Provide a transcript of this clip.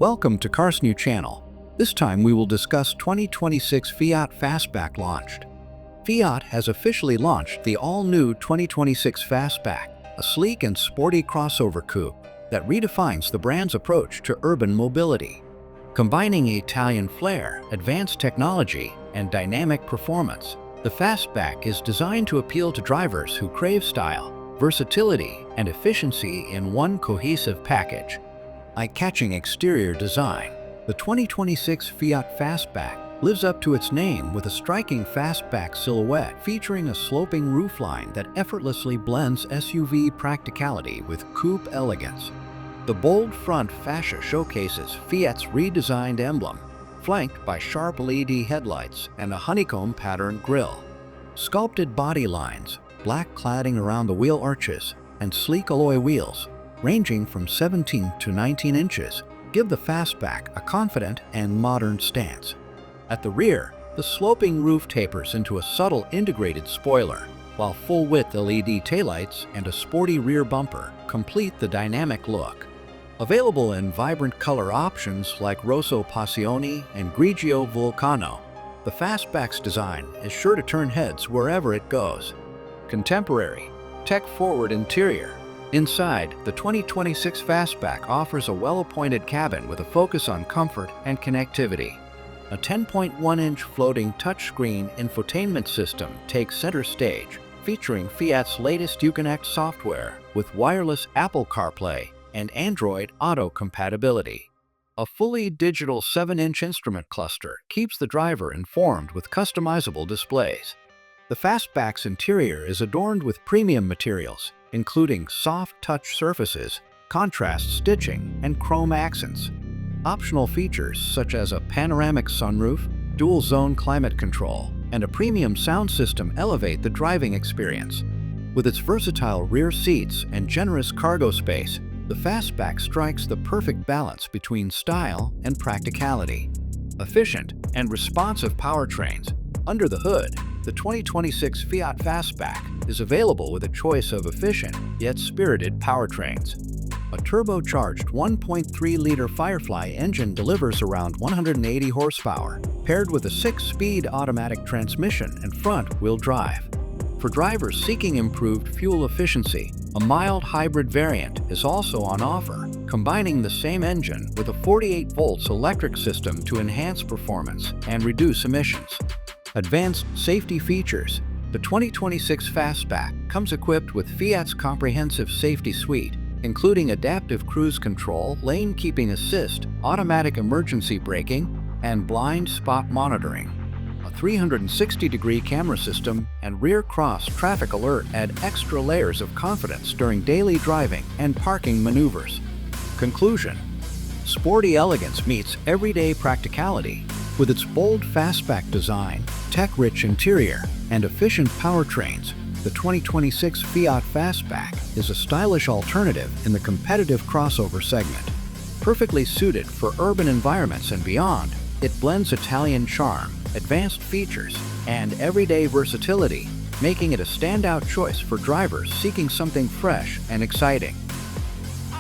Welcome to CarsNew channel. This time we will discuss 2026 FIAT Fastback Launched. FIAT has officially launched the all-new 2026 Fastback, a sleek and sporty crossover coupe that redefines the brand's approach to urban mobility. Combining Italian flair, advanced technology, and dynamic performance, the Fastback is designed to appeal to drivers who crave style, versatility, and efficiency in one cohesive package. Eye-catching exterior design, the 2026 FIAT Fastback lives up to its name with a striking fastback silhouette featuring a sloping roofline that effortlessly blends SUV practicality with coupe elegance. The bold front fascia showcases Fiat's redesigned emblem, flanked by sharp LED headlights and a honeycomb pattern grille. Sculpted body lines, black cladding around the wheel arches, and sleek alloy wheels, ranging from 17 to 19 inches, give the Fastback a confident and modern stance. At the rear, the sloping roof tapers into a subtle integrated spoiler, while full-width LED taillights and a sporty rear bumper complete the dynamic look. Available in vibrant color options like Rosso Passione and Grigio Vulcano, the Fastback's design is sure to turn heads wherever it goes. Contemporary, tech-forward interior. Inside, the 2026 Fastback offers a well-appointed cabin with a focus on comfort and connectivity. A 10.1-inch floating touchscreen infotainment system takes center stage, featuring Fiat's latest Uconnect software with wireless Apple CarPlay and Android Auto compatibility. A fully digital 7-inch instrument cluster keeps the driver informed with customizable displays. The Fastback's interior is adorned with premium materials, including soft touch surfaces, contrast stitching, and chrome accents. Optional features such as a panoramic sunroof, dual-zone climate control, and a premium sound system elevate the driving experience. With its versatile rear seats and generous cargo space, the Fastback strikes the perfect balance between style and practicality. Efficient and responsive powertrains. Under the hood, the 2026 FIAT Fastback is available with a choice of efficient yet spirited powertrains. A turbocharged 1.3-liter Firefly engine delivers around 180 horsepower, paired with a 6-speed automatic transmission and front-wheel drive. For drivers seeking improved fuel efficiency, a mild hybrid variant is also on offer, combining the same engine with a 48-volt electric system to enhance performance and reduce emissions. Advanced safety features. The 2026 Fastback comes equipped with Fiat's comprehensive safety suite, including adaptive cruise control, lane keeping assist, automatic emergency braking, and blind spot monitoring. A 360-degree camera system and rear cross traffic alert add extra layers of confidence during daily driving and parking maneuvers. Conclusion: sporty elegance meets everyday practicality. With its bold fastback design, tech-rich interior, and efficient powertrains, the 2026 FIAT Fastback is a stylish alternative in the competitive crossover segment. Perfectly suited for urban environments and beyond, it blends Italian charm, advanced features, and everyday versatility, making it a standout choice for drivers seeking something fresh and exciting.